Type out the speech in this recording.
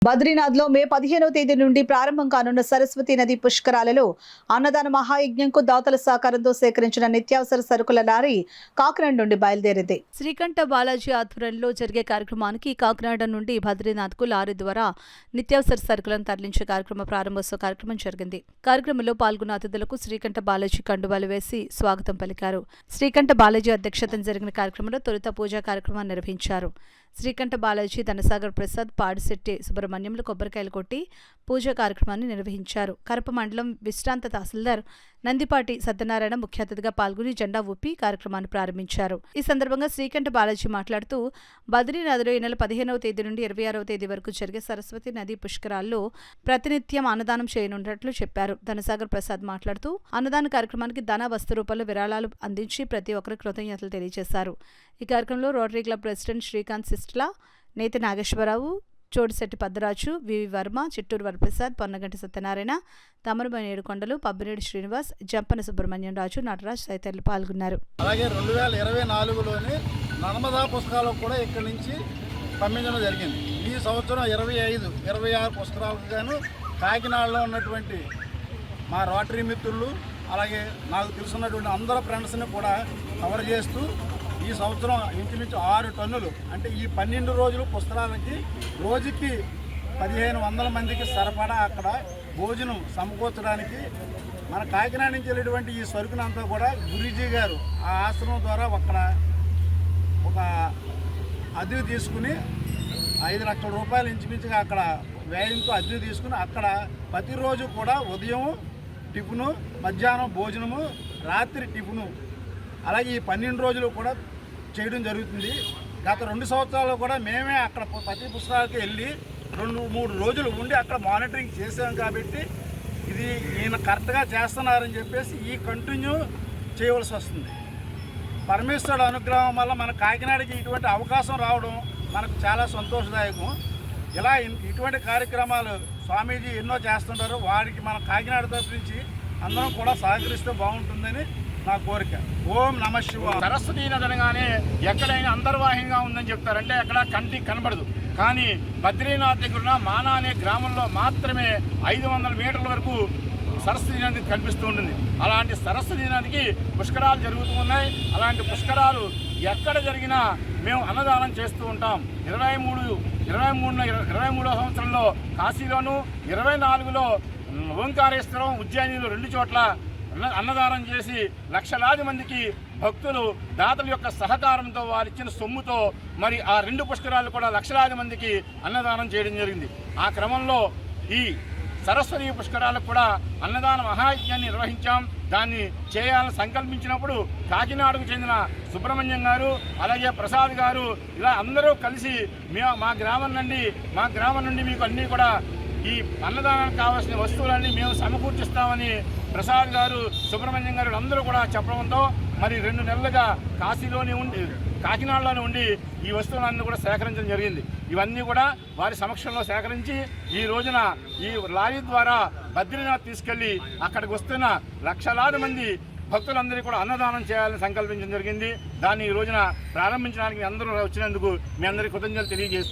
బద్రీనాథ్లో మే 15వ తేదీ నుండి ప్రారంభం కానున్న సరస్వతి నది పుష్కరాలలో అన్నదాన మహాయజ్ఞంకు దాతల సహకారంతో సేకరించిన నిత్యావసర సరుకుల లారీ కాకినాడ నుండి బయలుదేరింది. శ్రీకంఠ బాలాజీ ఆధ్వర్యంలో జరిగే కార్యక్రమానికి కాకినాడ నుండి బద్రీనాథ్కు లారీ ద్వారా నిత్యావసర సరుకులను తరలించే ప్రారంభోత్సవ కార్యక్రమం జరిగింది. కార్యక్రమంలో పాల్గొన్న అతిథులకు శ్రీకంఠ బాలాజీ కండువాలు వేసి స్వాగతం పలికారు. శ్రీకంఠ బాలాజీ అధ్యక్షతన జరిగిన కార్యక్రమంలో తొలుత పూజా కార్యక్రమాన్ని నిర్వహించారు. శ్రీకంఠ బాలాజీ, ధనసాగర్ ప్రసాద్, పాడిశెట్టి సుబ్రహ్మణ్యంలు కొబ్బరికాయలు కొట్టి పూజా కార్యక్రమాన్ని నిర్వహించారు. కరప మండలం విశ్రాంత తహసీల్దార్ నందిపాటి సత్యనారాయణ ముఖ్య అతిథిగా పాల్గొని జెండా ఊపి కార్యక్రమాన్ని ప్రారంభించారు. ఈ సందర్భంగా శ్రీకంఠ బాలాజీ మాట్లాడుతూ బద్రీనాథ్లో ఈ నెల 15వ తేదీ నుండి 26వ తేదీ వరకు జరిగే సరస్వతి నది పుష్కరాల్లో ప్రతినిత్యం అన్నదానం చేయనున్నట్లు చెప్పారు. ధనసాగర్ ప్రసాద్ మాట్లాడుతూ అన్నదాన కార్యక్రమానికి ధన వస్తు రూపంలో విరాళాలు అందించి ప్రతి ఒక్కరికి కృతజ్ఞతలు తెలియజేశారు. ఈ కార్యక్రమంలో rotary club president Srikanth Sistla, నేతి నాగేశ్వరరావు, చోడిశెట్టి పద్మరాజు, వివి వర్మ, చిట్టూరు వరప్రసాద్, పొన్నగంటి సత్యనారాయణ, తమరుబై ఏడుకొండలు, పబ్బినేడు శ్రీనివాస్, జంపన సుబ్రహ్మణ్యం రాజు, నటరాజ్ తదితరులు పాల్గొన్నారు. అలాగే 2024లోనే నర్మదా పుష్కరాలకు కూడా ఇక్కడి నుంచి పంపించడం జరిగింది. ఈ సంవత్సరం 25, 26 పుష్కరాలకు గాను కాకినాడలో ఉన్నటువంటి మా రోటరీ మిత్రులు, అలాగే నాకు తెలుసున్నటువంటి అందరు ఫ్రెండ్స్ని కూడా కవర్ చేస్తూ ఈ సంవత్సరం ఇంచుమించు 6 టన్నులు, అంటే ఈ 12 రోజులు పుస్తకాలకి రోజుకి 1500 మందికి సరిపడా అక్కడ భోజనం సమకూర్చడానికి మన కాకినాడ నుంచి వెళ్ళేటువంటి ఈ సరుకునంతా కూడా గురూజీ గారు ఆ ఆశ్రమం ద్వారా అక్కడ ఒక అద్దె తీసుకుని 5 లక్షల రూపాయలు ఇంచుమించుగా అక్కడ వ్యయంతో అద్దె తీసుకుని అక్కడ ప్రతిరోజు కూడా ఉదయం టిఫిను, మధ్యాహ్నం భోజనము, రాత్రి టిఫిను, అలాగే ఈ 12 రోజులు కూడా చేయడం జరుగుతుంది. గత 2 సంవత్సరాలు కూడా మేమే అక్కడ ప్రతి పుస్తకాలకి వెళ్ళి 2-3 రోజులు ఉండి అక్కడ మానిటరింగ్ చేసాం. కాబట్టి ఇది ఈయన కరెక్ట్గా చేస్తున్నారని చెప్పేసి ఈ కంటిన్యూ చేయవలసి వస్తుంది. పరమేశ్వరుడు అనుగ్రహం వల్ల మన కాకినాడకి ఇటువంటి అవకాశం రావడం మనకు చాలా సంతోషదాయకం. ఇలా ఇటువంటి కార్యక్రమాలు స్వామీజీ ఎన్నో చేస్తుంటారు. వారికి మన కాకినాడ తరఫు నుంచి అందరం కూడా సహకరిస్తే బాగుంటుందని నా కోరిక. ఓం నమ శివాయ. సరస్వతి నది అనగానే ఎక్కడైనా అంతర్వాహ్యంగా ఉందని చెప్తారంటే ఎక్కడ కంటికి కనబడదు. కానీ బద్రీనాథ్ దగ్గర మానా అనే గ్రామంలో మాత్రమే 500 మీటర్ల వరకు సరస్వతి నది కనిపిస్తూ ఉంటుంది. అలాంటి సరస్వతి నదికి పుష్కరాలు జరుగుతూ ఉన్నాయి. అలాంటి పుష్కరాలు ఎక్కడ జరిగినా మేము అన్నదానం చేస్తూ ఉంటాం. 23వ సంవత్సరంలో కాశీలోను, 24లో ఓంకారేశ్వరం, ఉజ్జయినిలో 2 చోట్ల అన్నదానం చేసి లక్షలాది మందికి భక్తులు దాతల యొక్క సహకారంతో వారిచ్చిన సొమ్ముతో మరి ఆ 2 పుష్కరాలు కూడా లక్షలాది మందికి అన్నదానం చేయడం జరిగింది. ఆ క్రమంలో ఈ సరస్వతి పుష్కరాలకు కూడా అన్నదాన మహాయజ్ఞాన్ని నిర్వహించాం. దాన్ని చేయాలని సంకల్పించినప్పుడు కాకినాడకు చెందిన సుబ్రహ్మణ్యం గారు, అలాగే ప్రసాద్ గారు, ఇలా అందరూ కలిసి మా గ్రామం నుండి మీకు అన్నీ కూడా ఈ అన్నదానానికి కావాల్సిన వస్తువులన్నీ మేము సమకూర్చిస్తామని ప్రసాద్ గారు, సుబ్రహ్మణ్యం గారు అందరూ కూడా చెప్పడంతో మరి 2 నెలలుగా కాకినాడలోనే ఉండి ఈ వస్తువులన్నీ కూడా సేకరించడం జరిగింది. ఇవన్నీ కూడా వారి సమక్షంలో సేకరించి ఈ రోజున ఈ లారీ ద్వారా బద్రీనాథ్ తీసుకెళ్లి అక్కడికి వస్తున్న లక్షలాది మంది భక్తులందరికీ కూడా అన్నదానం చేయాలని సంకల్పించడం జరిగింది. దాన్ని ఈ రోజున ప్రారంభించడానికి అందరూ వచ్చినందుకు మీ అందరికీ కృతజ్ఞతలు తెలియజేస్తున్నాను.